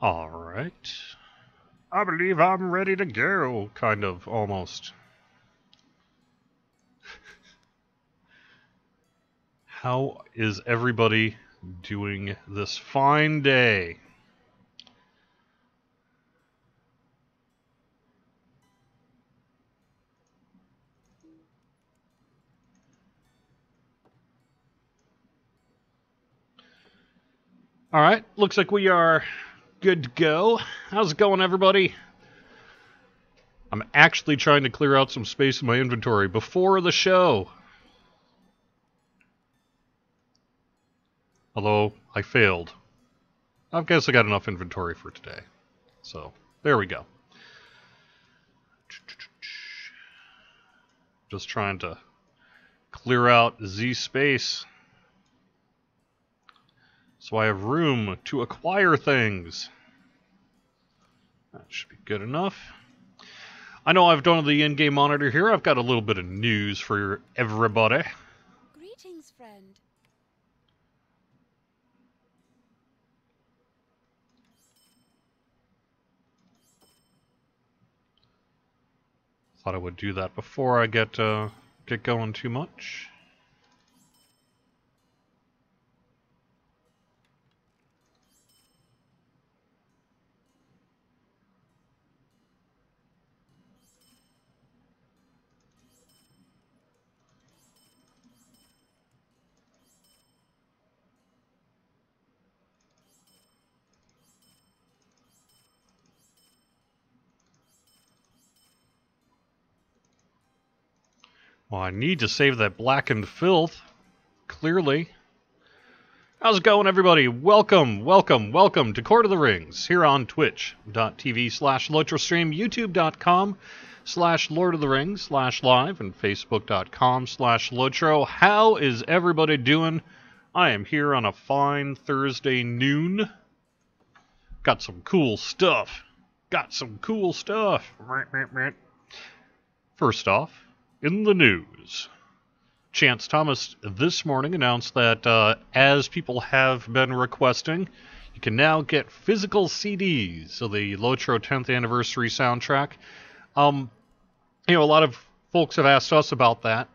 Alright. I believe I'm ready to go, kind of, almost. How is everybody doing this fine day? Alright, looks like we are good to go. How's it going, everybody? I'm actually trying to clear out some space in my inventory before the show. Although, I failed. I guess I got enough inventory for today. So, there we go. Just trying to clear out Z space so I have room to acquire things. That should be good enough. I know I've done the in-game monitor here. I've got a little bit of news for everybody. Greetings, friend. Thought I would do that before I get going too much. Well, I need to save that blackened filth. Clearly. How's it going, everybody? Welcome to Court of the Rings here on twitch.tv/LotroStream, youtube.com/Lord of the Rings/live, and facebook.com/Lotro. How is everybody doing? I am here on a fine Thursday noon. Got some cool stuff. First off, in the news, Chance Thomas this morning announced that as people have been requesting, you can now get physical CDs of the Lotro 10th anniversary soundtrack. A lot of folks have asked us about that,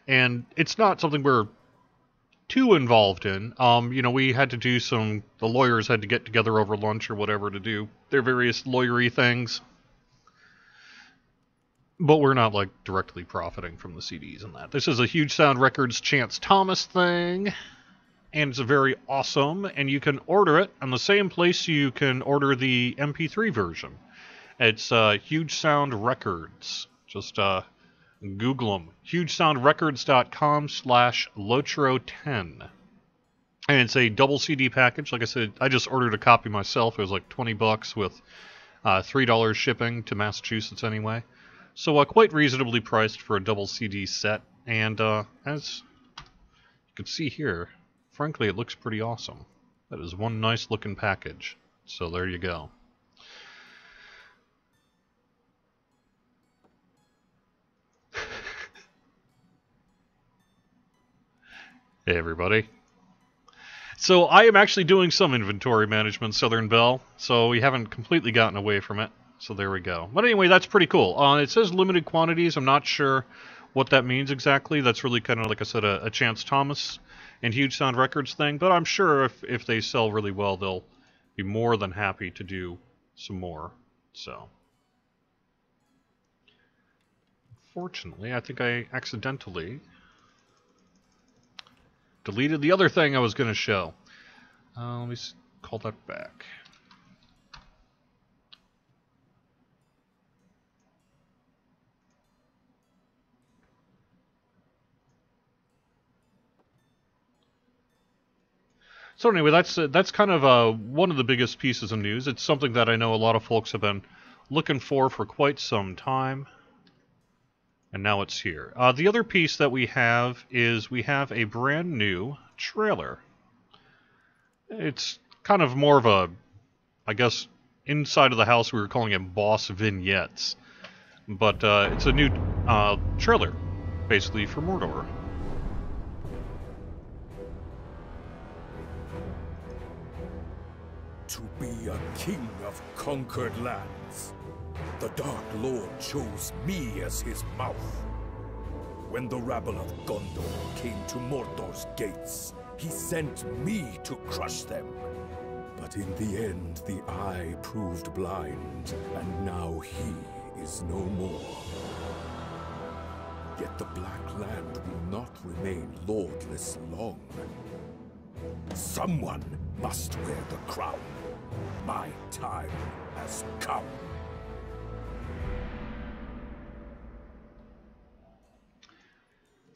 and it's not something we're too involved in. We had to do the lawyers had to get together over lunch or whatever to do their various lawyery things. But we're not, directly profiting from the CDs and that. This is a Huge Sound Records Chance Thomas thing, and it's very awesome, and you can order it on the same place you can order the MP3 version. It's Huge Sound Records. Just Google them. HugeSoundRecords.com/Lotro10. And it's a double CD package. Like I said, I just ordered a copy myself. It was like $20 with $3 shipping to Massachusetts anyway. So quite reasonably priced for a double CD set, and as you can see here, frankly, it looks pretty awesome. That is one nice looking package. So there you go. Hey everybody. So I am actually doing some inventory management, Southern Belle, so we haven't completely gotten away from it. So there we go. But anyway, that's pretty cool. It says limited quantities. I'm not sure what that means exactly. That's really kind of, like I said, a Chance Thomas and Huge Sound Records thing. But I'm sure if they sell really well, they'll be more than happy to do some more. So, unfortunately, I think I accidentally deleted the other thing I was going to show. Let me call that back. So anyway, that's kind of one of the biggest pieces of news. It's something that I know a lot of folks have been looking for quite some time, and now it's here. The other piece that we have is we have a brand new trailer. It's kind of more of a, I guess, inside of the house we were calling it boss vignettes, but it's a new trailer, basically, for Mordor. To be a king of conquered lands, the Dark Lord chose me as his mouth. When the rabble of Gondor came to Mordor's gates, he sent me to crush them. But in the end, the eye proved blind, and now he is no more. Yet the Black Land will not remain lordless long. Someone must wear the crown. My time has come.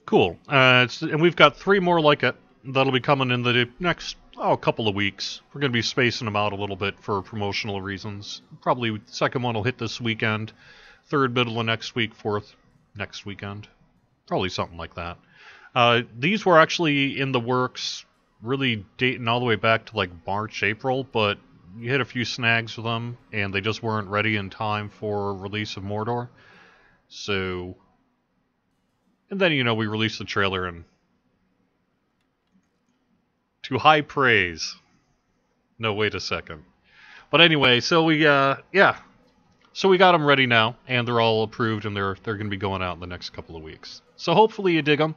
Cool. And we've got 3 more like it that'll be coming in the next couple of weeks. We're going to be spacing them out a little bit for promotional reasons. Probably the second one will hit this weekend, third middle of next week, fourth next weekend. Probably something like that. These were actually in the works, really dating all the way back to like March, April, but you hit a few snags with them, and they just weren't ready in time for release of Mordor. So, and then, we released the trailer, and to high praise. No, wait a second. But anyway, so we, so we got them ready now, and they're all approved, and they're going to be going out in the next couple of weeks. So hopefully you dig them.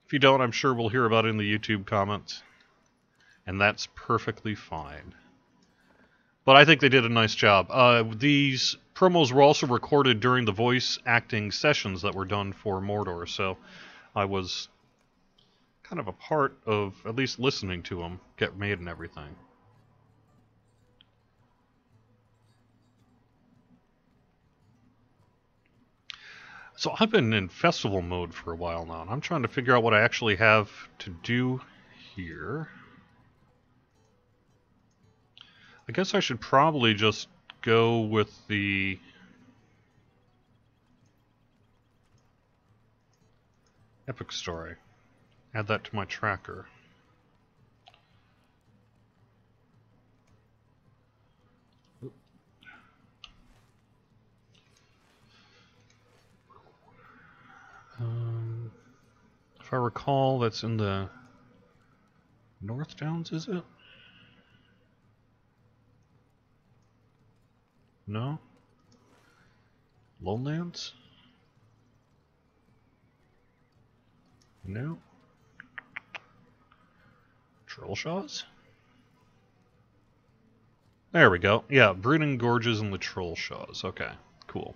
If you don't, I'm sure we'll hear about it in the YouTube comments. And that's perfectly fine. But I think they did a nice job. These promos were also recorded during the voice acting sessions that were done for Mordor, so I was kind of a part of at least listening to them get made and everything. So I've been in festival mode for a while now, and I'm trying to figure out what I actually have to do here. I guess I should probably just go with the Epic Story. Add that to my tracker. If I recall, that's in the North Downs, is it? No? Lowlands? No. Trollshaws? There we go. Yeah, Brooding Gorges and the Trollshaws. Okay, cool.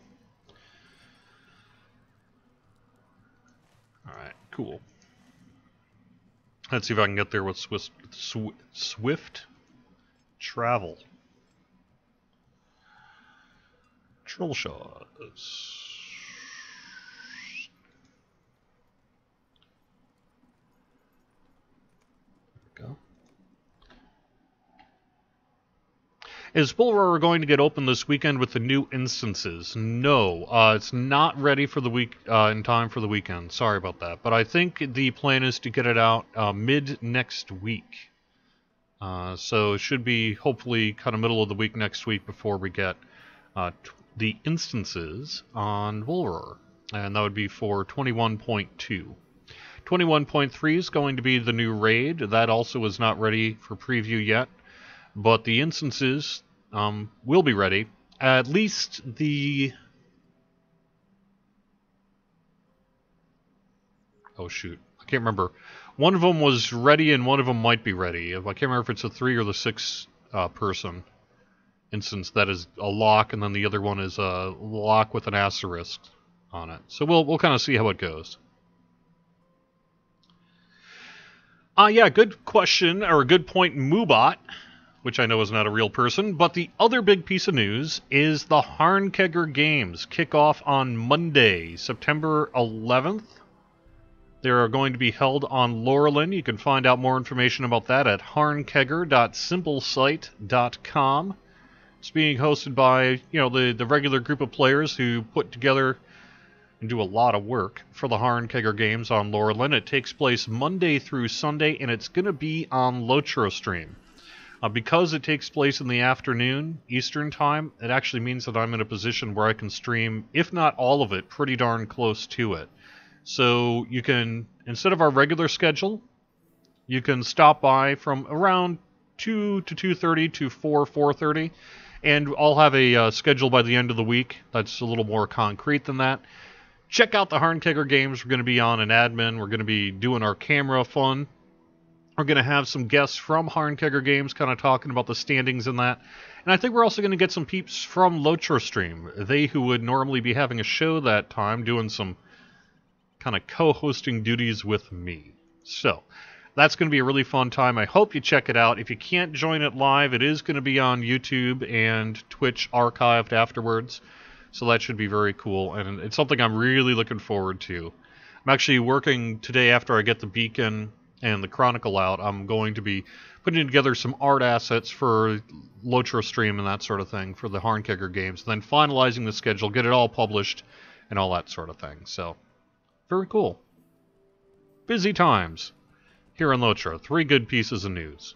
Alright, cool. Let's see if I can get there with Swift Travel. Trollshaws. There we go. Is Bull Roar going to get open this weekend with the new instances? No, it's not ready for the week in time for the weekend. Sorry about that, but I think the plan is to get it out mid next week. So it should be hopefully kind of middle of the week next week before we get the instances on Bull Roar, and that would be for 21.2. 21.3 is going to be the new raid. That also is not ready for preview yet, but the instances will be ready. At least the... Oh shoot, I can't remember. One of them was ready and one of them might be ready. I can't remember if it's a 3 or the 6 person instance that is a lock, and then the other one is a lock with an asterisk on it. So we'll kind of see how it goes. Yeah, good question, or a good point, Moobot, which I know is not a real person, but the other big piece of news is the Harnkegger Games kick off on Monday, September 11th. They are going to be held on Lorelin. You can find out more information about that at harnkegger.simplesite.com. It's being hosted by, the regular group of players who put together and do a lot of work for the Harnkegger Games on Lorelin. It takes place Monday through Sunday, and it's going to be on LoTroStream. Because it takes place in the afternoon, Eastern Time, it actually means that I'm in a position where I can stream, if not all of it, pretty darn close to it. So you can, instead of our regular schedule, you can stop by from around 2 to 2:30 to 4:30, and I'll have a schedule by the end of the week that's a little more concrete than that. Check out the Harnkegger games. We're going to be on an admin. We're going to be doing our camera fun. We're going to have some guests from Harnkegger games kind of talking about the standings in that. And I think we're also going to get some peeps from Lotra Stream. They who would normally be having a show that time doing some kind of co-hosting duties with me. So that's going to be a really fun time. I hope you check it out. If you can't join it live, it is going to be on YouTube and Twitch archived afterwards. So that should be very cool, and it's something I'm really looking forward to. I'm actually working today after I get the Beacon and the Chronicle out. I'm going to be putting together some art assets for Lotra Stream and that sort of thing for the Harnkegger games, then finalizing the schedule, get it all published, and all that sort of thing. So, very cool. Busy times here in Lotra. 3 good pieces of news.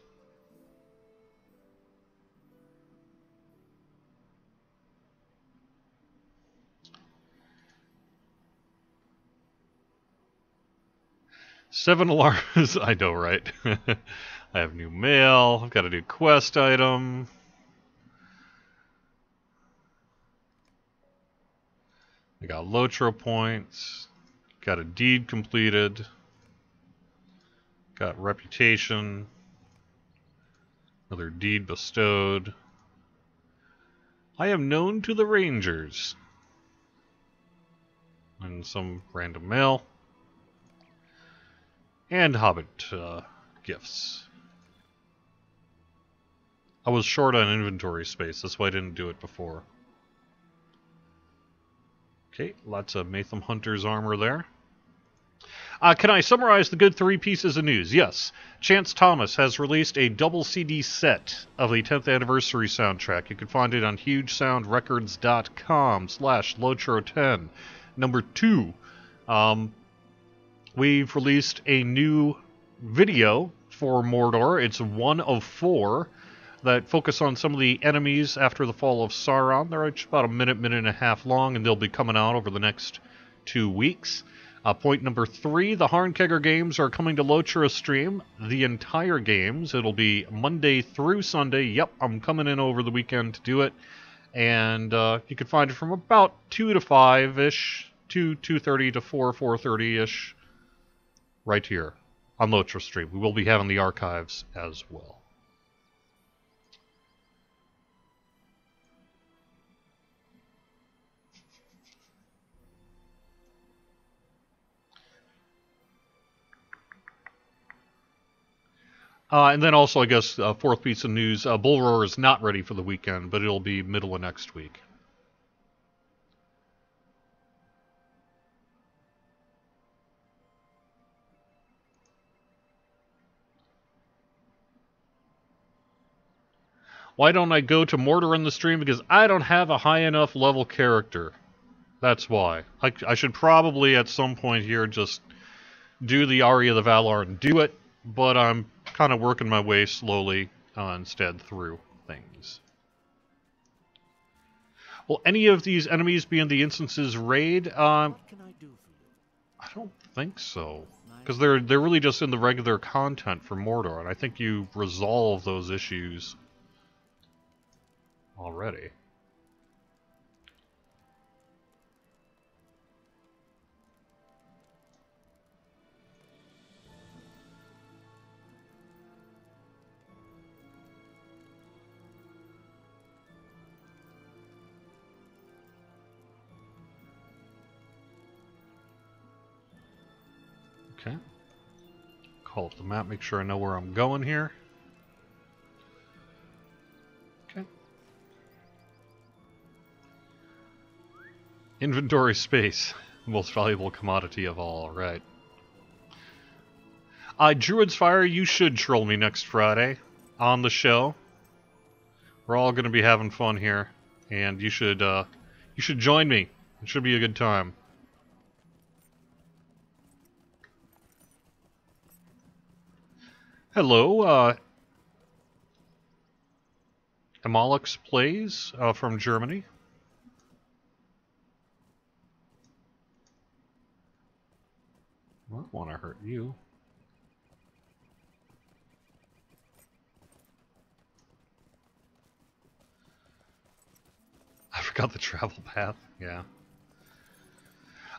Seven alarms. I know, right? I have new mail. I've got a new quest item. I got Lotra points. Got a deed completed. Got reputation. Another deed bestowed. I am known to the Rangers. And some random mail. And Hobbit gifts. I was short on inventory space, that's why I didn't do it before. Okay, lots of Matham Hunter's armor there. Can I summarize the good 3 pieces of news? Yes. Chance Thomas has released a double CD set of the 10th anniversary soundtrack. You can find it on hugesoundrecords.com/Lotro10. Number 2. We've released a new video for Mordor. It's 1 of 4 that focus on some of the enemies after the fall of Sauron. They're about a minute and a half long, and they'll be coming out over the next 2 weeks. Point number 3, the Harnkegger games are coming to Lotra Stream. The entire games. It'll be Monday through Sunday. Yep, I'm coming in over the weekend to do it. And you can find it from about 2 to 5-ish, 2:30 to 4:30-ish. Right here on Lotra Stream. We will be having the archives as well. And then also, I guess, 4th piece of news, Bull Roar is not ready for the weekend, but it'll be middle of next week. Why don't I go to Mordor in the stream? Because I don't have a high enough level character. That's why. I should probably at some point here just do the Aria of the Valar and do it, but I'm kind of working my way slowly instead through things. Will any of these enemies be in the instances raid? I don't think so. Because they're really just in the regular content for Mordor, and I think you resolve those issues already. Okay. Call up the map, make sure I know where I'm going here. Okay. Inventory space. Most valuable commodity of all, right. Druid's Fire, you should troll me next Friday on the show. We're all going to be having fun here, and you should join me. It should be a good time. Hello, Amalix Plays from Germany. I don't want to hurt you. Got the travel path, yeah.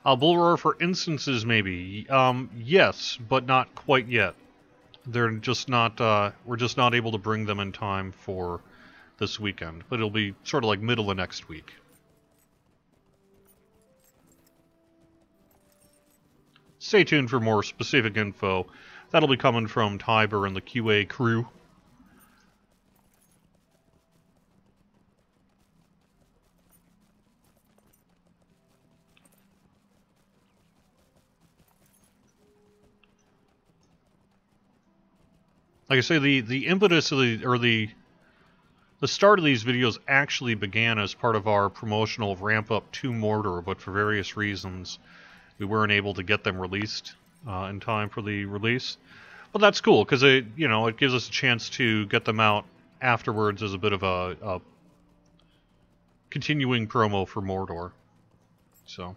Bull Roar for instances, maybe. Yes, but not quite yet. They're just not, we're just not able to bring them in time for this weekend. But it'll be sort of like middle of next week. Stay tuned for more specific info. That'll be coming from Tiber and the QA crew. Like I say, the impetus of the start of these videos actually began as part of our promotional ramp up to Mordor, but for various reasons we weren't able to get them released in time for the release. But that's cool because it gives us a chance to get them out afterwards as a bit of a continuing promo for Mordor. So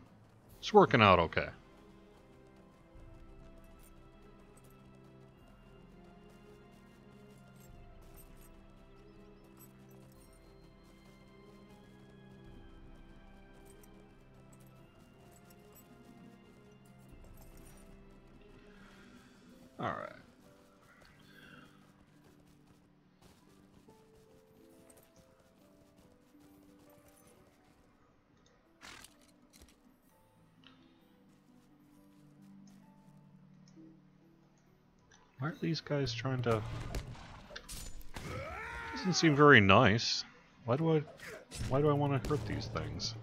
it's working out okay. All right. Why are these guys trying to... Doesn't seem very nice. Why do I want to hurt these things?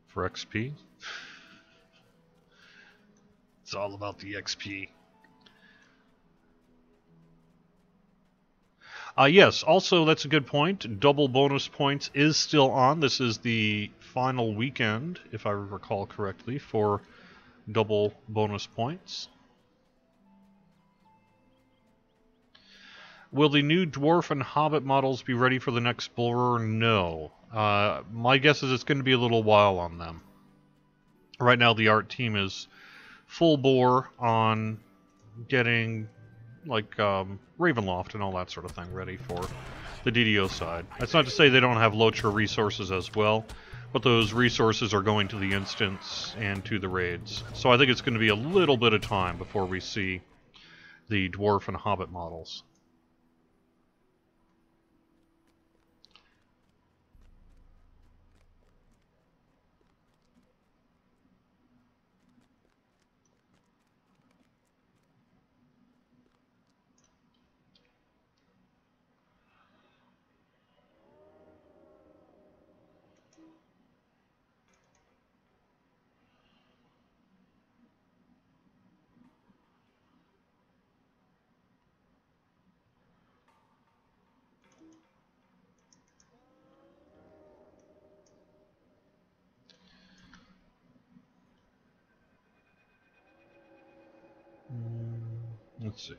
For XP? It's all about the XP. Yes, also that's a good point. Double bonus points is still on. This is the final weekend, if I recall correctly, for double bonus points. Will the new Dwarf and Hobbit models be ready for the next Bull Roar? No. My guess is it's going to be a little while on them. Right now the art team is full bore on getting like Ravenloft and all that sort of thing ready for the DDO side. That's not to say they don't have Lotra resources as well, but those resources are going to the instance and to the raids. So I think it's going to be a little bit of time before we see the Dwarf and Hobbit models. Let's see.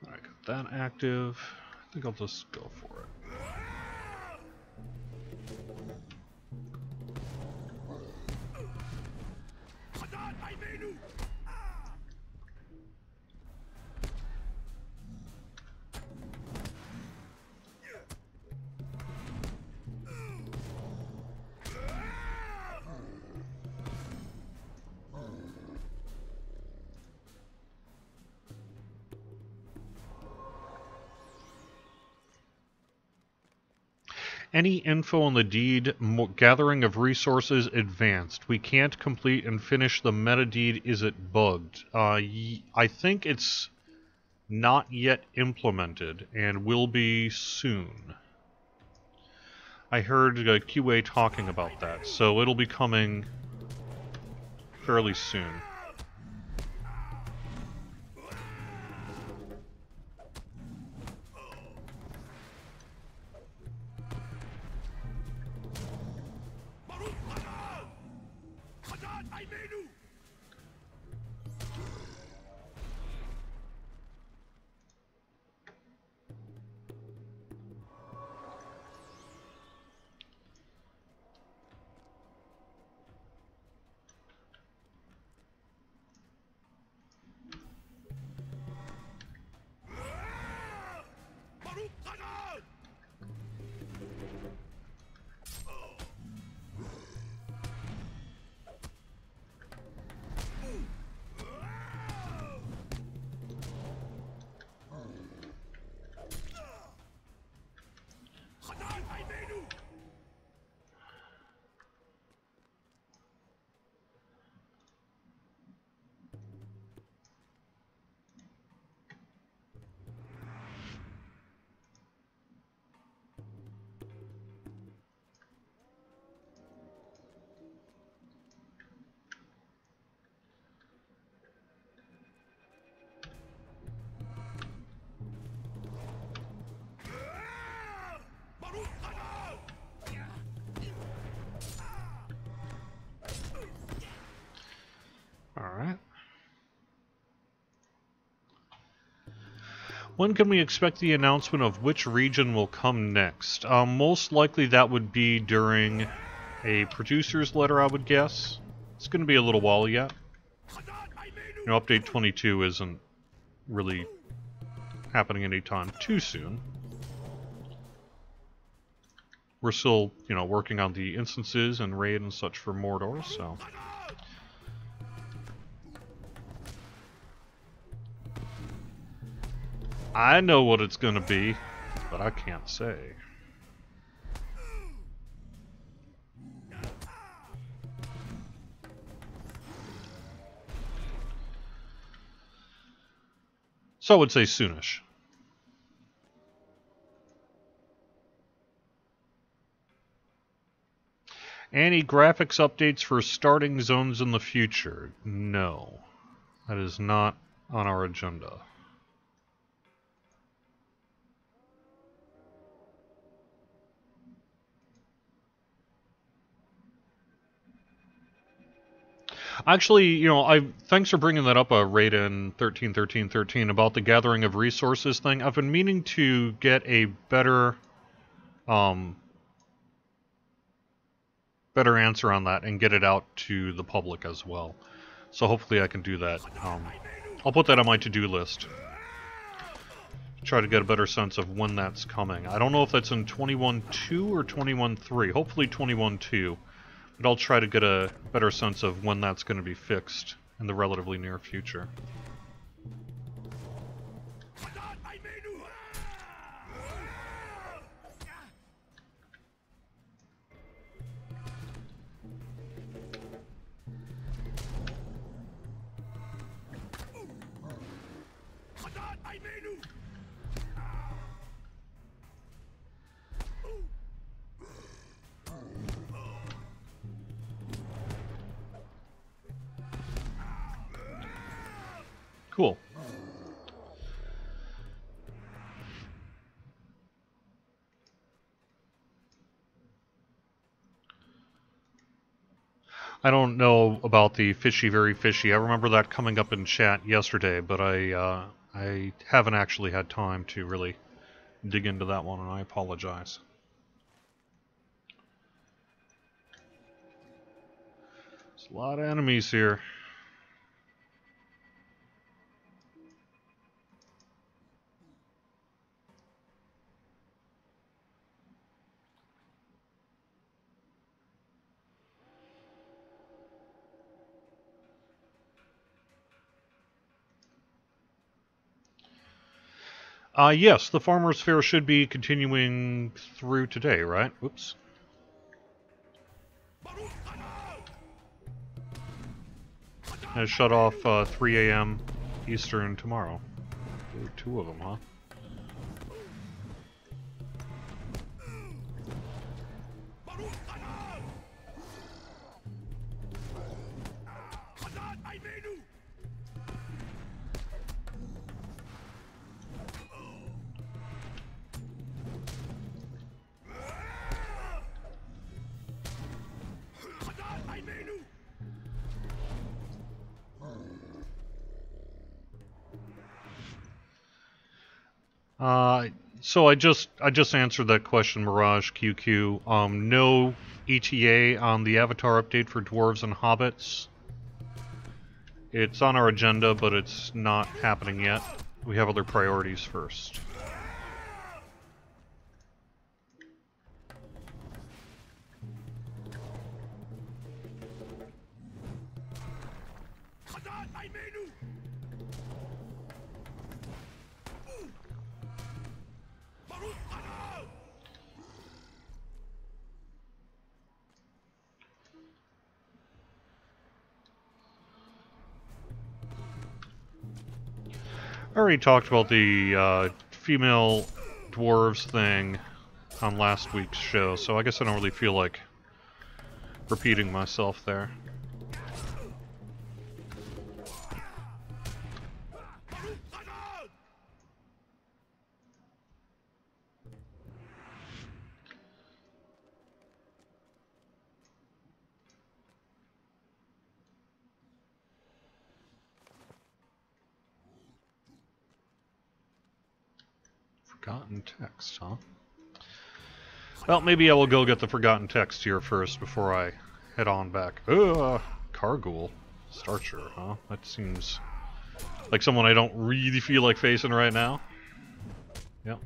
I got that active. I think I'll just go for it. Any info on the deed, gathering of resources advanced. We can't complete and finish the meta deed. Is it bugged? I think it's not yet implemented and will be soon. I heard QA talking about that, so it'll be coming fairly soon. Alright. When can we expect the announcement of which region will come next? Most likely that would be during a producer's letter, I would guess. It's going to be a little while yet. You know, update 22 isn't really happening anytime too soon. We're still, you know, working on the instances and raid and such for Mordor, so... I know what it's gonna be, but I can't say. So I would say soonish. Any graphics updates for starting zones in the future? No. That is not on our agenda. Actually, you know, thanks for bringing that up, Raiden 131313, about the gathering of resources thing. I've been meaning to get a better answer on that and get it out to the public as well. So hopefully I can do that. I'll put that on my to-do list. Try to get a better sense of when that's coming. I don't know if that's in 21.2 or 21.3. Hopefully 21.2. But I'll try to get a better sense of when that's going to be fixed in the relatively near future. Cool. I don't know about the fishy, very fishy. I remember that coming up in chat yesterday, but I haven't actually had time to really dig into that one, and I apologize. There's a lot of enemies here. Yes, the Farmers' Fair should be continuing through today, right? Oops. It's shut off 3 a.m. Eastern tomorrow. Ooh, 2 of them, huh? So I just answered that question, Mirage QQ. No ETA on the Avatar update for Dwarves and Hobbits. It's on our agenda, but it's not happening yet. We have other priorities first. I already talked about the female dwarves thing on last week's show, so I guess I don't really feel like repeating myself there. Forgotten text, huh? Well, maybe I will go get the forgotten text here first before I head on back. Kargul. Starcher, huh? That seems like someone I don't really feel like facing right now. Yep.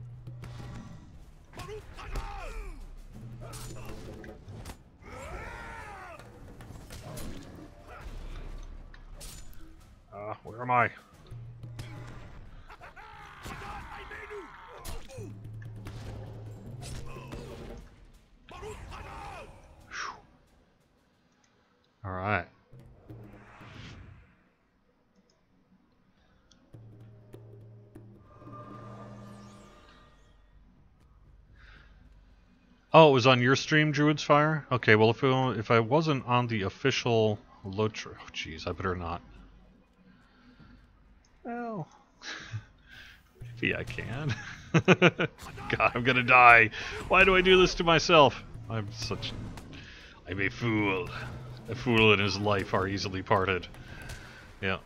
Where am I? All right. Oh, it was on your stream, Druid's Fire? Okay, well, if I wasn't on the official Lotra... Oh, jeez, I better not. Well... maybe I can. God, I'm gonna die. Why do I do this to myself? I'm a fool. A fool and his life are easily parted. Yeah.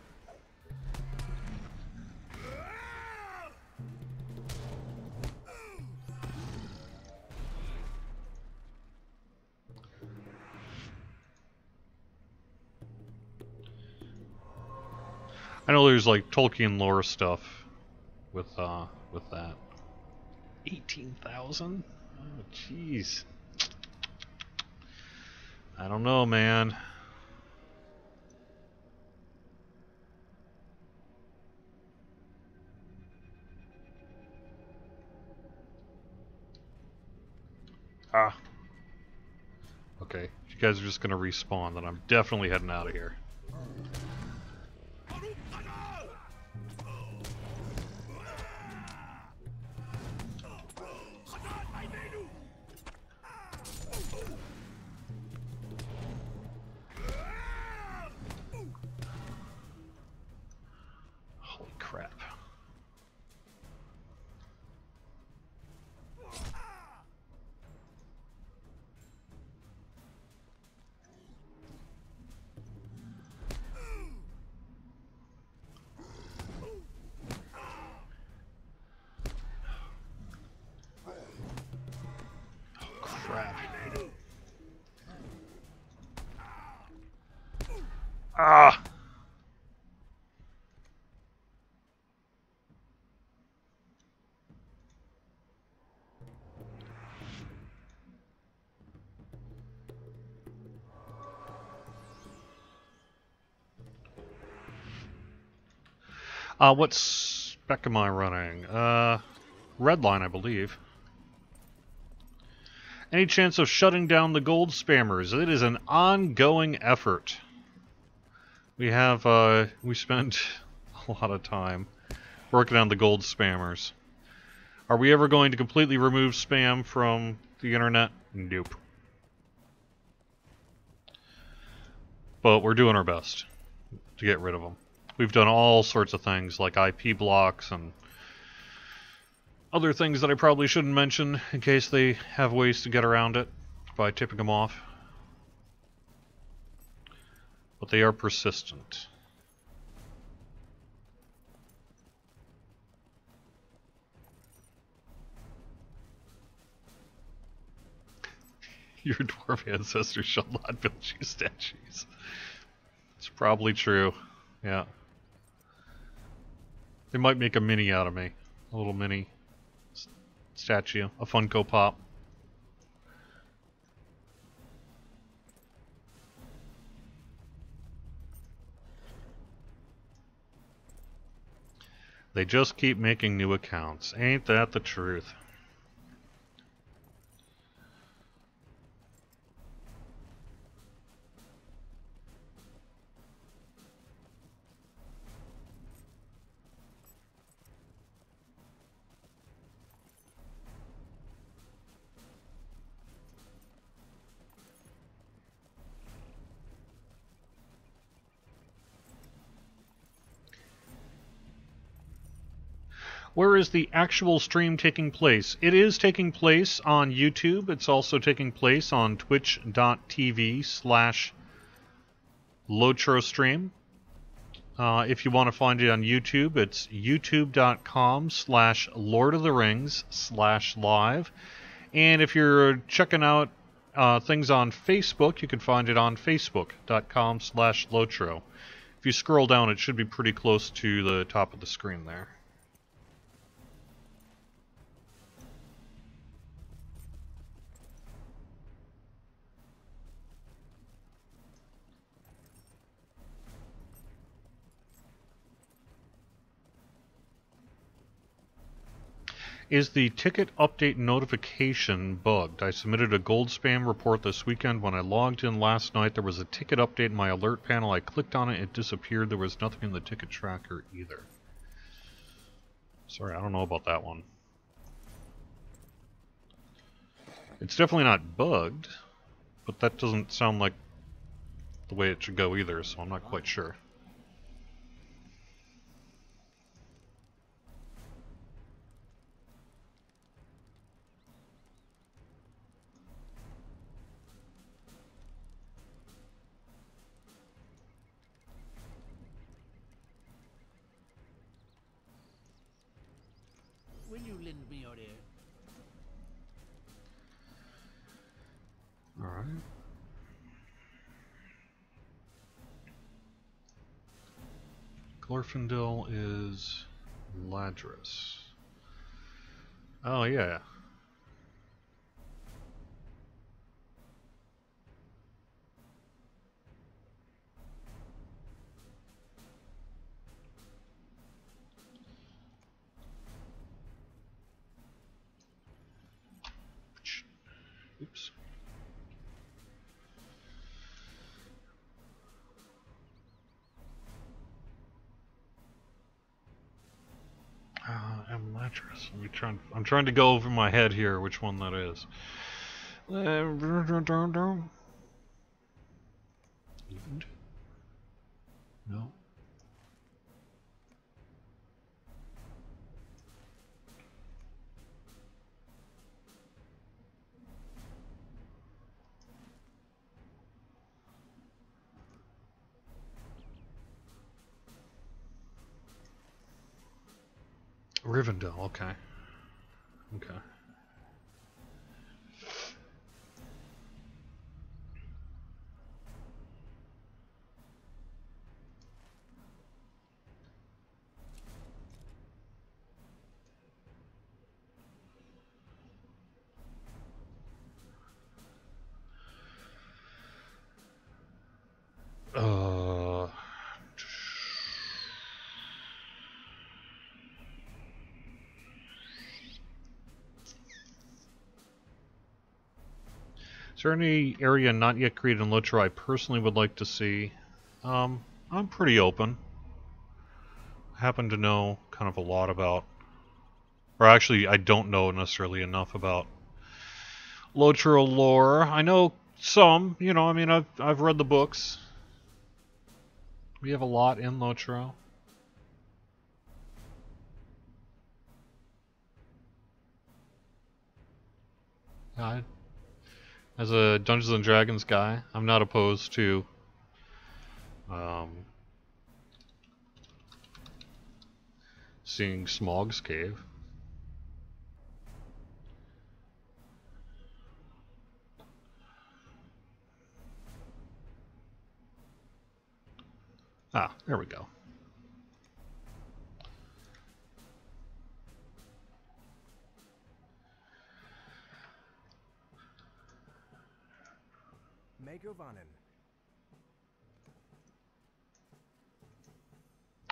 I know there's like Tolkien lore stuff with that. 18,000? Oh, jeez. I don't know, man. Ah. Okay, if you guys are just gonna respawn, then I'm definitely heading out of here. Holy crap. Ah! What spec am I running? Redline, I believe. Any chance of shutting down the gold spammers? It is an ongoing effort. We have, we spent a lot of time working on the gold spammers. Are we ever going to completely remove spam from the internet? Nope. But we're doing our best to get rid of them. We've done all sorts of things like IP blocks and other things that I probably shouldn't mention in case they have ways to get around it by tipping them off. But they are persistent. Your dwarf ancestors shall not build you statues. It's probably true. Yeah. They might make a mini out of me. A little mini statue. A Funko Pop. They just keep making new accounts. Ain't that the truth? Where is the actual stream taking place? It is taking place on YouTube. It's also taking place on twitch.tv/LotroStream. If you want to find it on YouTube, it's youtube.com/LordOfTheRings/live. And if you're checking out things on Facebook, you can find it on facebook.com/Lotro. If you scroll down, it should be pretty close to the top of the screen there. Is the ticket update notification bugged? I submitted a gold spam report this weekend. When I logged in last night, there was a ticket update in my alert panel. I clicked on it, it disappeared. There was nothing in the ticket tracker either. Sorry, I don't know about that one. It's definitely not bugged, but that doesn't sound like the way it should go either, so I'm not quite sure. Will you lend me your ear? Alright. Glorfindel is Ladris. Oh, yeah. Oops. Ladris. I'm trying to go over my head here which one that is. Evened? No. Rivendell, okay. Okay. Is there any area not yet created in Lotro I personally would like to see? I'm pretty open. I happen to know kind of a lot about, or actually I don't know necessarily enough about Lotro lore. I know some, you know, I mean I've read the books. We have a lot in Lotro. As a Dungeons and Dragons guy, I'm not opposed to seeing Smaug's Cave. Ah, there we go. Megovanen.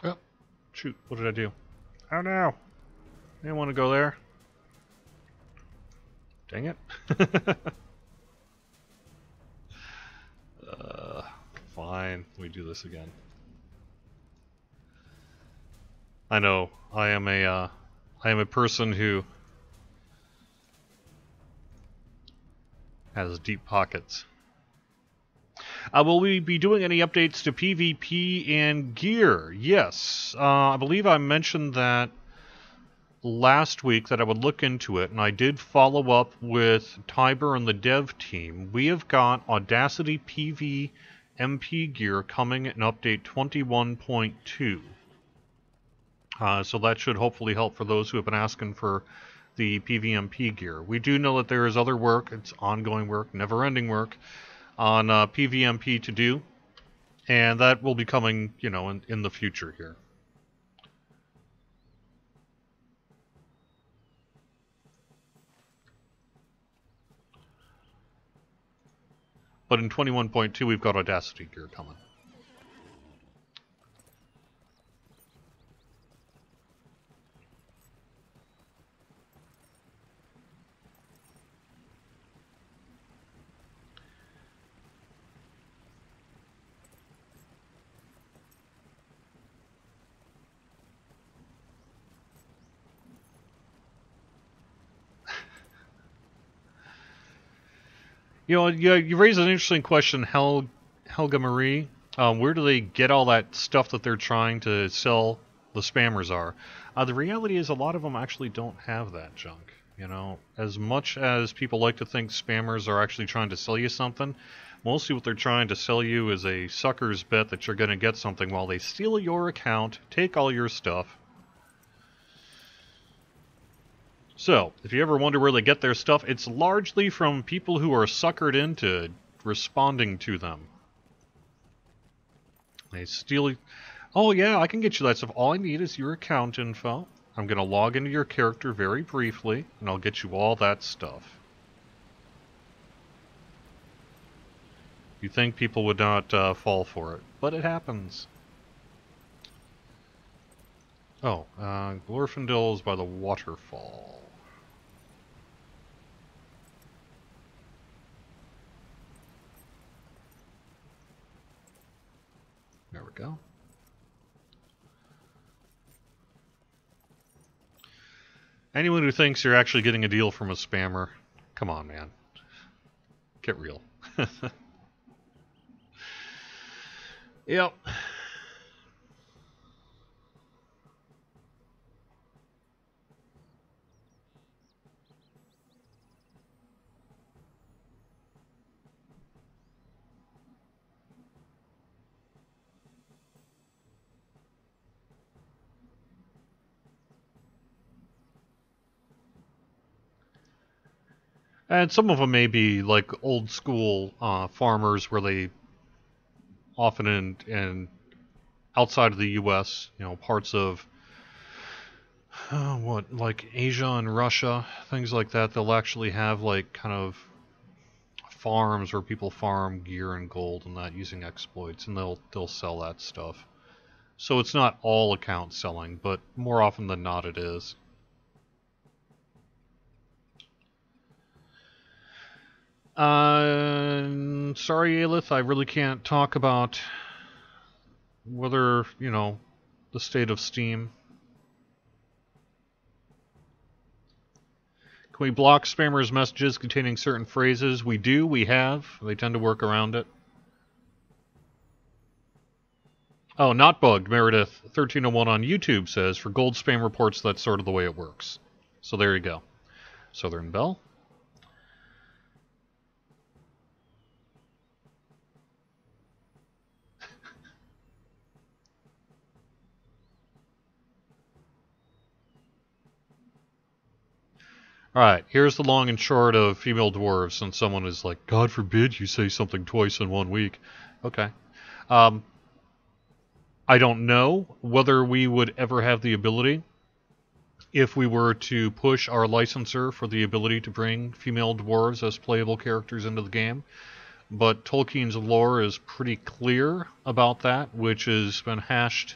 Oh, shoot, what did I do? Oh no! I didn't want to go there. Dang it. Fine. We do this again. I know. I am a person who has deep pockets. Will we be doing any updates to PvP and gear? Yes. I believe I mentioned that last week that I would look into it, and I did follow up with Tiber and the dev team. We have got Audacity PvMP gear coming in update 21.2. So that should hopefully help for those who have been asking for the PvMP gear. We do know that there is other work, it's ongoing work, never-ending work, on PvMP to do, and that will be coming, you know, in the future here. But in 21.2, we've got Audacity gear coming. You know, you raise an interesting question, Helga Marie. Where do they get all that stuff that they're trying to sell the spammers are? The reality is a lot of them actually don't have that junk. You know, as much as people like to think spammers are actually trying to sell you something, mostly what they're trying to sell you is a sucker's bet that you're going to get something while they steal your account, take all your stuff. So, if you ever wonder where they get their stuff, it's largely from people who are suckered into responding to them. They steal... Oh yeah, I can get you that stuff. All I need is your account info. I'm going to log into your character very briefly, and I'll get you all that stuff. You think people would not fall for it, but it happens. Oh, Glorfindel is by the waterfall. There we go. Anyone who thinks you're actually getting a deal from a spammer, come on, man. Get real. Yep. And some of them may be like old school farmers where they often in outside of the U.S., you know, parts of like Asia and Russia, things like that. They'll actually have like kind of farms where people farm gear and gold and that using exploits, and they'll sell that stuff. So it's not all account selling, but more often than not it is. Sorry, Aelith, I really can't talk about whether, you know, the state of Steam. Can we block spammers' messages containing certain phrases? We do, we have. They tend to work around it. Oh, not bugged, Meredith 1301 on YouTube says, for gold spam reports, that's sort of the way it works. So there you go. Southern Belle. Alright, here's the long and short of female dwarves, since someone is like, God forbid you say something twice in 1 week. Okay. I don't know whether we would ever have the ability, if we were to push our licensor for the ability to bring female dwarves as playable characters into the game, but Tolkien's lore is pretty clear about that, which has been hashed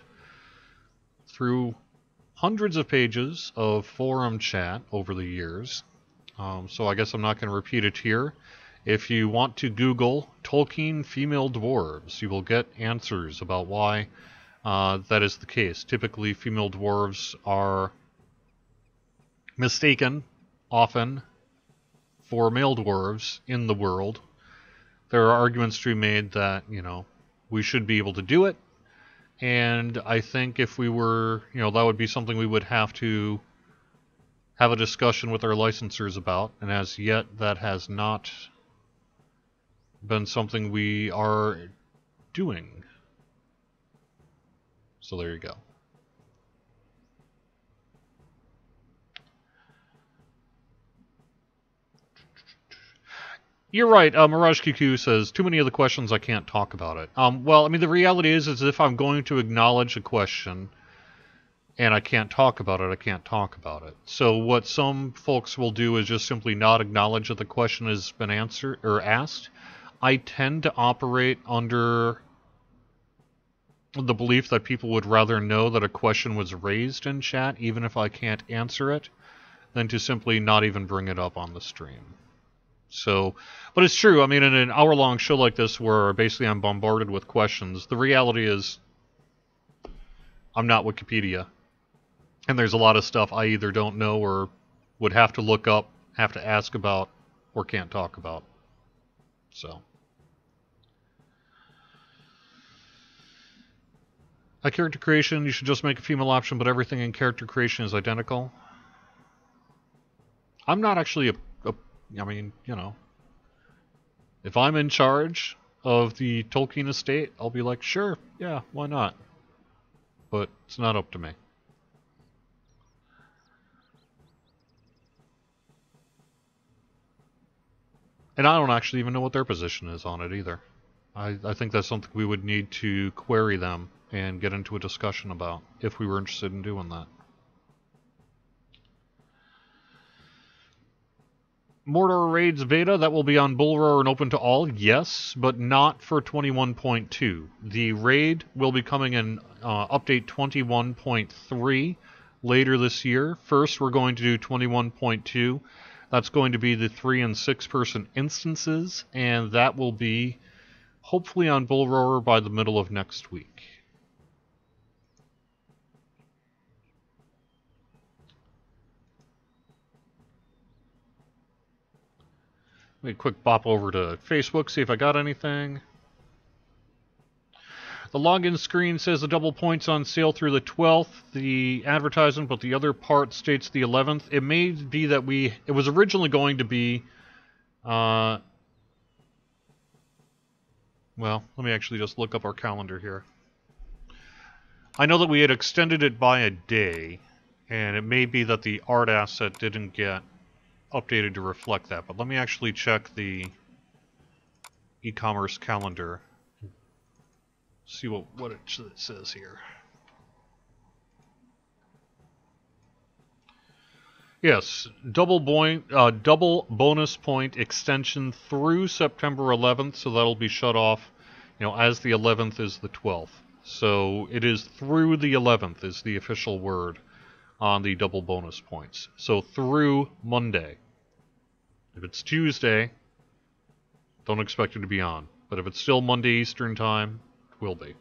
through hundreds of pages of forum chat over the years, so I guess I'm not going to repeat it here. If you want to Google Tolkien female dwarves, you will get answers about why that is the case. Typically, female dwarves are mistaken, often, for male dwarves in the world. There are arguments to be made that, we should be able to do it. And I think if we were, that would be something we would have to have a discussion with our licensors about. And as yet, that has not been something we are doing. So there you go. You're right. Mirage QQ says, too many of the questions I can't talk about it. Well, I mean, the reality is if I'm going to acknowledge a question and I can't talk about it, I can't talk about it. So what some folks will do is just simply not acknowledge that the question has been answered or asked. I tend to operate under the belief that people would rather know that a question was raised in chat, even if I can't answer it, than to simply not even bring it up on the stream. So, but it's true. I mean, in an hour-long show like this where basically I'm bombarded with questions, the reality is I'm not Wikipedia. And there's a lot of stuff I either don't know or would have to look up, have to ask about, or can't talk about. So. A character creation, you should just make a female option, but everything in character creation is identical. I'm not actually I mean, if I'm in charge of the Tolkien estate, I'll be like, sure, yeah, why not? But it's not up to me. And I don't actually even know what their position is on it either. I think that's something we would need to query them and get into a discussion about if we were interested in doing that. Mordor Raids beta, that will be on Bull Roar and open to all, yes, but not for 21.2. The raid will be coming in update 21.3 later this year. First, we're going to do 21.2. That's going to be the 3- and 6-person instances, and that will be hopefully on Bull Roar by the middle of next week. Let me quick bop over to Facebook, see if I got anything. The login screen says the double points on sale through the 12th, the advertisement, but the other part states the 11th. It may be that it was originally going to be, well, let me actually just look up our calendar here. I know that we had extended it by a day, and it may be that the art asset didn't get updated to reflect that, but let me actually check the e-commerce calendar. See what it says here. Yes, double bonus point extension through September 11th, so that'll be shut off, as the 11th is the 12th. So it is through the 11th is the official word on the double bonus points. So through Monday. If it's Tuesday, don't expect it to be on. But if it's still Monday Eastern time, it will be.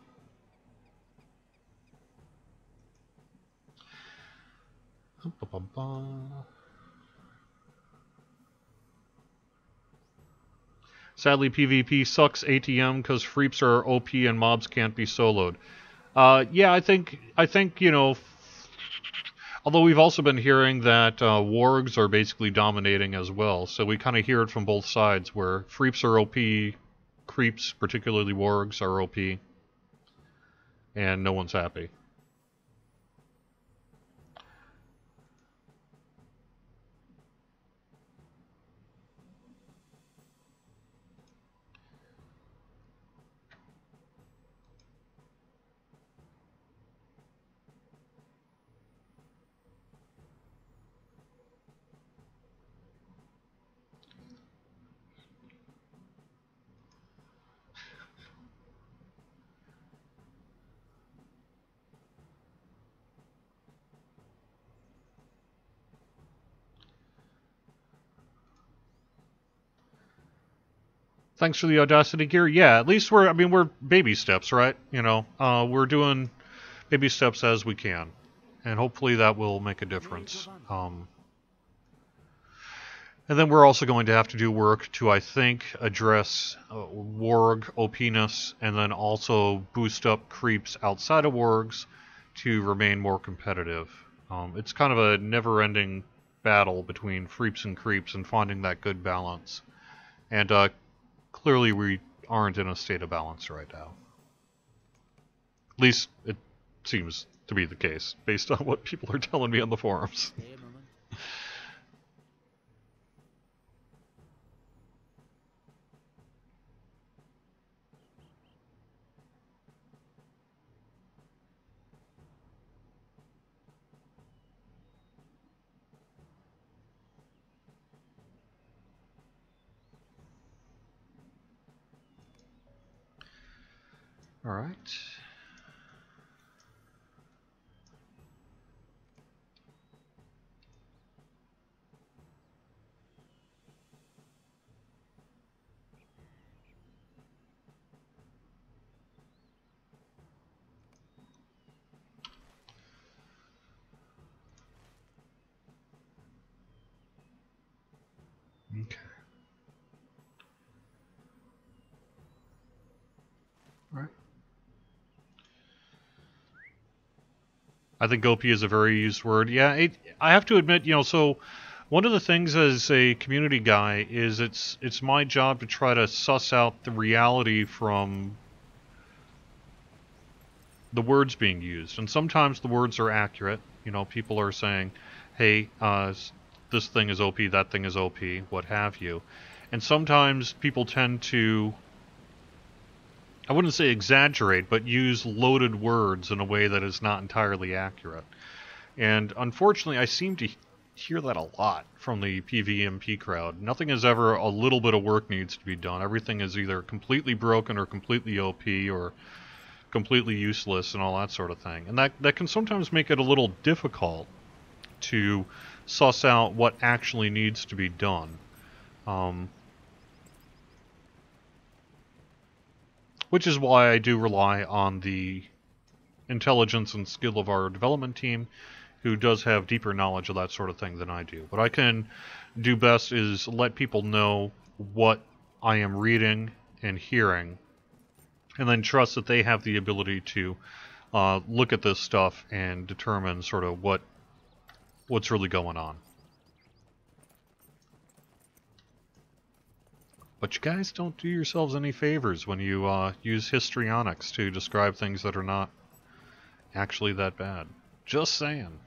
Sadly, PvP sucks ATM because Freeps are OP and mobs can't be soloed. Yeah, I think although we've also been hearing that wargs are basically dominating as well, so we kind of hear it from both sides, where Freeps are OP, creeps, particularly wargs, are OP, and no one's happy. Thanks for the Audacity gear. Yeah, at least we're baby steps, right? You know, we're doing baby steps as we can, and hopefully that will make a difference. And then we're also going to have to do work to, I think, address warg OP-ness, and then also boost up creeps outside of wargs to remain more competitive. It's kind of a never-ending battle between freeps and creeps and finding that good balance. And clearly we aren't in a state of balance right now. At least it seems to be the case, based on what people are telling me on the forums. All right. Okay. All right. I think OP is a very used word. Yeah, I have to admit, so one of the things as a community guy is it's my job to try to suss out the reality from the words being used. And sometimes the words are accurate. People are saying, hey, this thing is OP, that thing is OP, what have you. And sometimes people tend to, I wouldn't say exaggerate, but use loaded words in a way that is not entirely accurate. And unfortunately, I seem to hear that a lot from the PvMP crowd. Nothing is ever a little bit of work needs to be done. Everything is either completely broken or completely OP or completely useless and all that sort of thing. And that can sometimes make it a little difficult to suss out what actually needs to be done. Which is why I do rely on the intelligence and skill of our development team, who does have deeper knowledge of that sort of thing than I do. What I can do best is let people know what I am reading and hearing, and then trust that they have the ability to look at this stuff and determine sort of what's really going on. But you guys don't do yourselves any favors when you use histrionics to describe things that are not actually that bad. Just saying.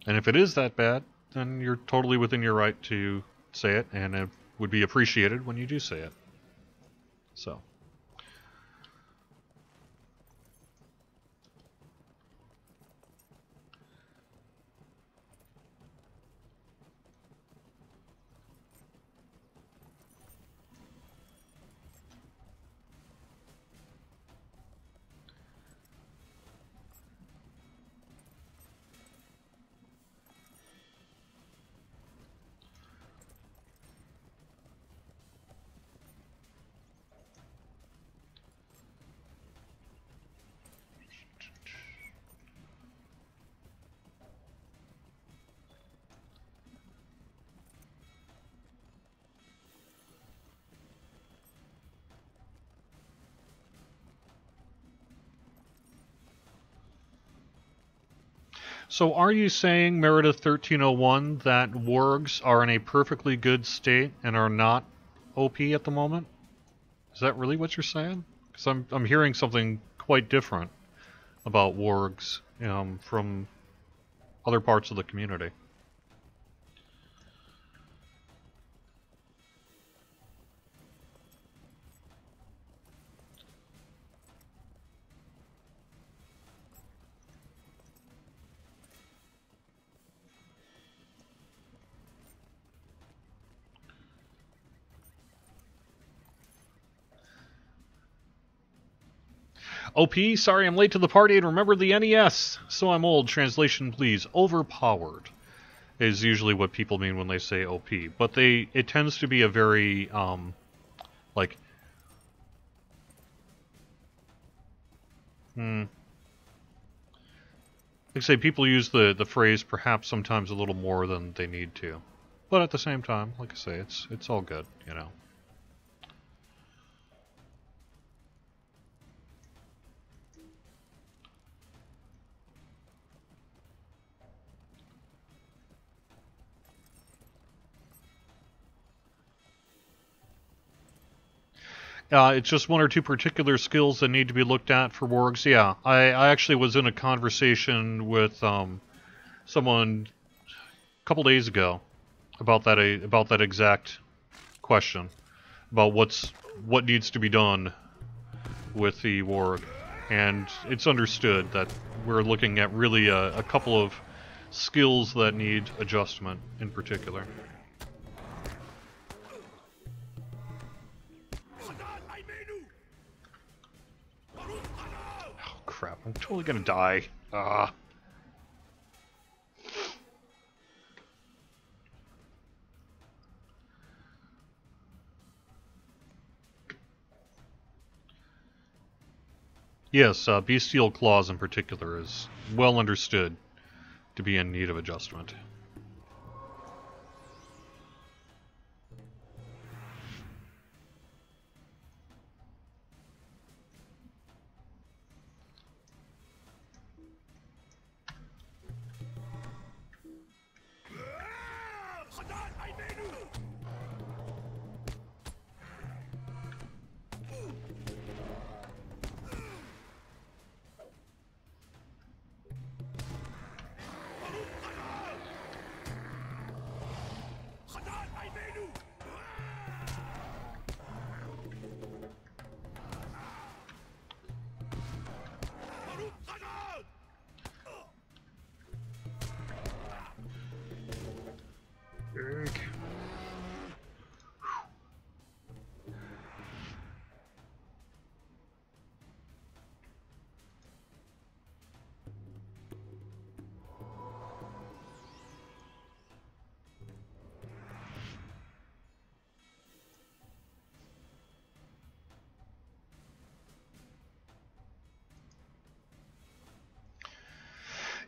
And if it is that bad, then you're totally within your right to say it, and it would be appreciated when you do say it. So. So are you saying, Meredith 1301, that wargs are in a perfectly good state and are not OP at the moment? Is that really what you're saying? Because I'm hearing something quite different about wargs from other parts of the community. OP, sorry I'm late to the party and remember the NES. So I'm old. Translation, please. Overpowered is usually what people mean when they say OP. But it tends to be a very, like... Like I say, people use the phrase perhaps sometimes a little more than they need to. But at the same time, like I say, it's all good, you know. It's just one or two particular skills that need to be looked at for wargs. Yeah, I actually was in a conversation with someone a couple days ago about that exact question, about what needs to be done with the warg, and it's understood that we're looking at really a couple of skills that need adjustment in particular. Crap, I'm totally gonna die. Yes, Bestial Claws in particular is well understood to be in need of adjustment.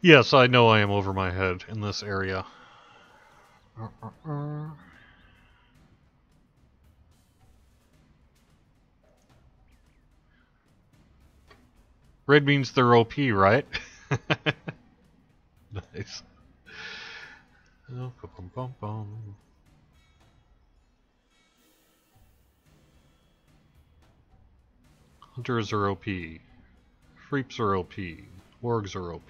Yes, I know I am over my head in this area. Red means they're OP, right? Nice. Oh, bum, bum, bum. Hunters are OP. Freeps are OP. Wargs are OP.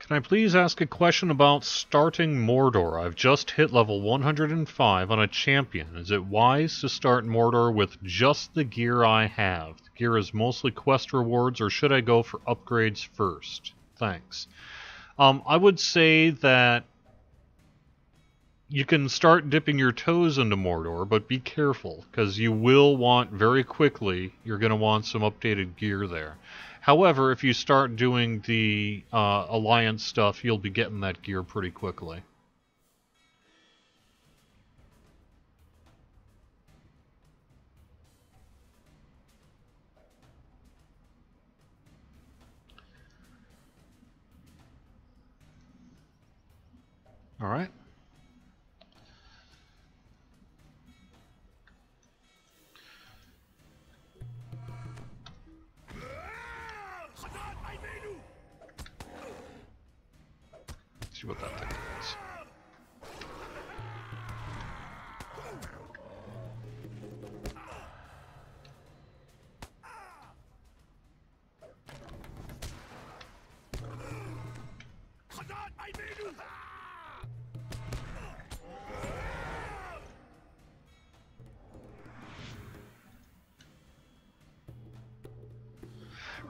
Can I please ask a question about starting Mordor? I've just hit level 105 on a champion. Is it wise to start Mordor with just the gear I have? The gear is mostly quest rewards, or should I go for upgrades first? Thanks. I would say that you can start dipping your toes into Mordor, but be careful, because you will want, very quickly, you're going to want some updated gear there. However, if you start doing the Alliance stuff, you'll be getting that gear pretty quickly. Alright. See what that thing is.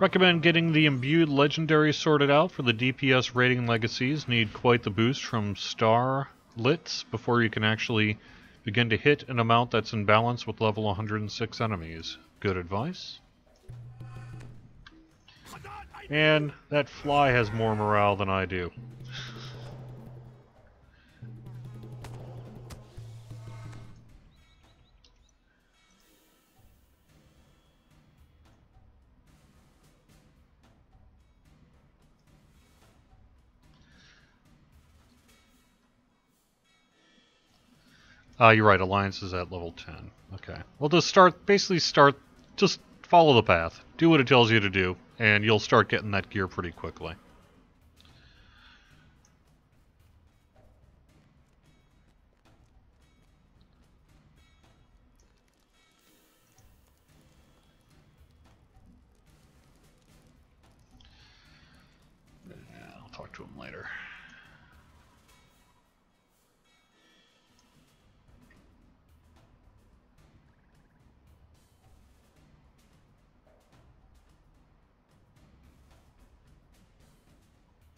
Recommend getting the Imbued Legendary sorted out for the DPS rating legacies. Need quite the boost from Star Lits before you can actually begin to hit an amount that's in balance with level 106 enemies. Good advice. And that fly has more morale than I do. You're right, Alliance is at level 10. Okay. Well, basically just follow the path. Do what it tells you to do, and you'll start getting that gear pretty quickly. Yeah, I'll talk to him later.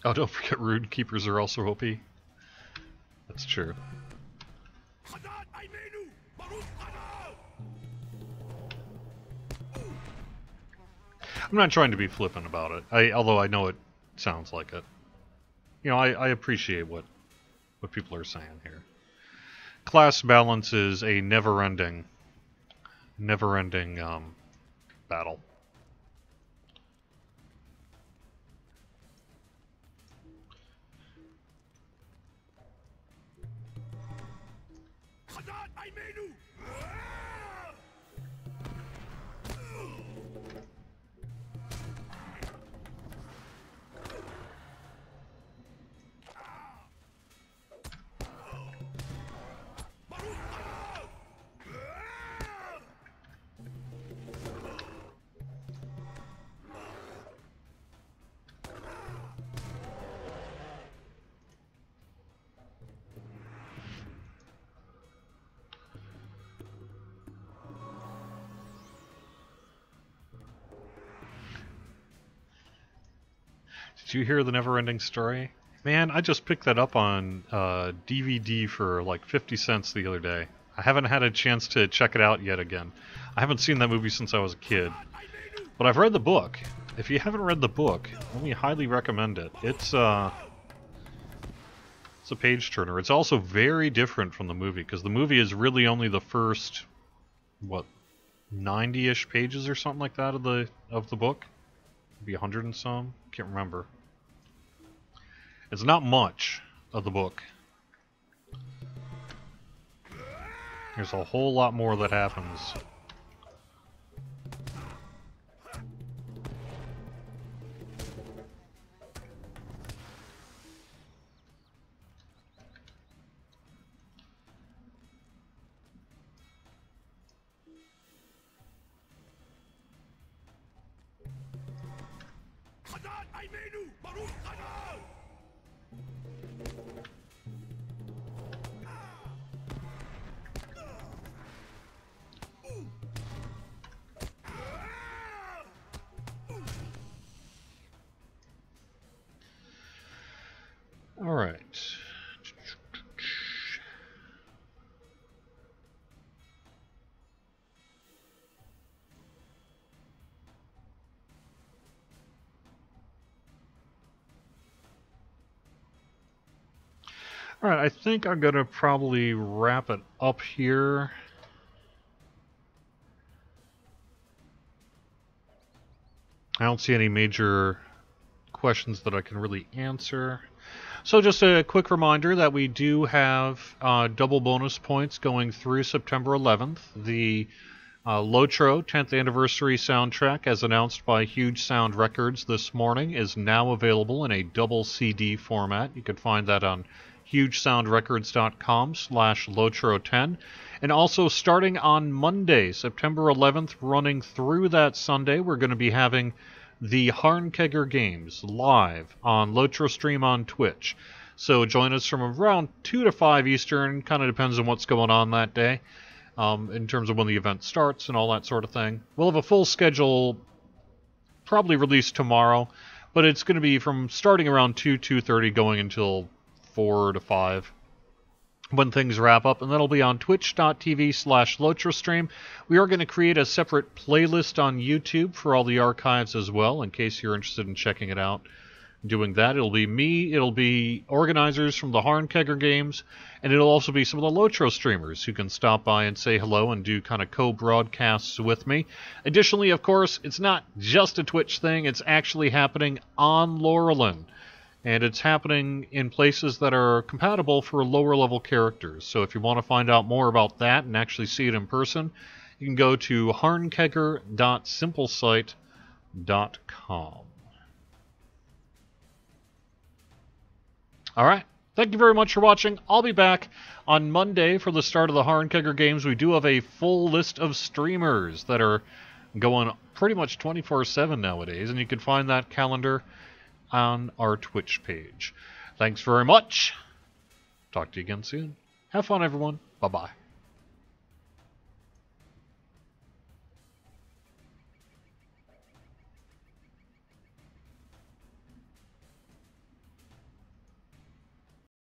Oh, don't forget Rune Keepers are also OP. That's true. I'm not trying to be flippant about it, although I know it sounds like it. You know, I appreciate what people are saying here. Class balance is a never-ending battle. Did you hear the Never-Ending Story? Man, I just picked that up on DVD for like 50 cents the other day. I haven't had a chance to check it out yet again. I haven't seen that movie since I was a kid. But I've read the book. If you haven't read the book, let me highly recommend it. It's a page-turner. It's also very different from the movie, because the movie is really only the first, what, 90-ish pages or something like that of the book? Maybe 100 and some? Can't remember. It's not much of the book. There's a whole lot more that happens. All right. All right, I think I'm going to probably wrap it up here. I don't see any major questions that I can really answer. So just a quick reminder that we do have double bonus points going through September 11th. The Lotro 10th Anniversary soundtrack, as announced by Huge Sound Records this morning, is now available in a double CD format. You can find that on hugesoundrecords.com/Lotro10. And also starting on Monday, September 11th, running through that Sunday, we're going to be having the Harnkegger Games live on Lotro Stream on Twitch. So join us from around 2 to 5 Eastern, kind of depends on what's going on that day, in terms of when the event starts and all that sort of thing. We'll have a full schedule probably released tomorrow, but it's going to be from starting around 2:30 going until 4 to 5 when things wrap up, and that'll be on twitch.tv/LotraStream. We are going to create a separate playlist on YouTube for all the archives as well, in case you're interested in checking it out. Doing that, it'll be me, it'll be organizers from the Hornkegger games, and it'll also be some of the Lotro streamers who can stop by and say hello and do kind of co-broadcasts with me. Additionally, of course, it's not just a Twitch thing, it's actually happening on Laurelin. And it's happening in places that are compatible for lower-level characters. So if you want to find out more about that and actually see it in person, you can go to hornkegger.simplesite.com. All right. Thank you very much for watching. I'll be back on Monday for the start of the Hornkegger games. We do have a full list of streamers that are going pretty much 24/7 nowadays, and you can find that calendar on our Twitch page. Thanks very much. Talk to you again soon. Have fun, everyone. Bye-bye.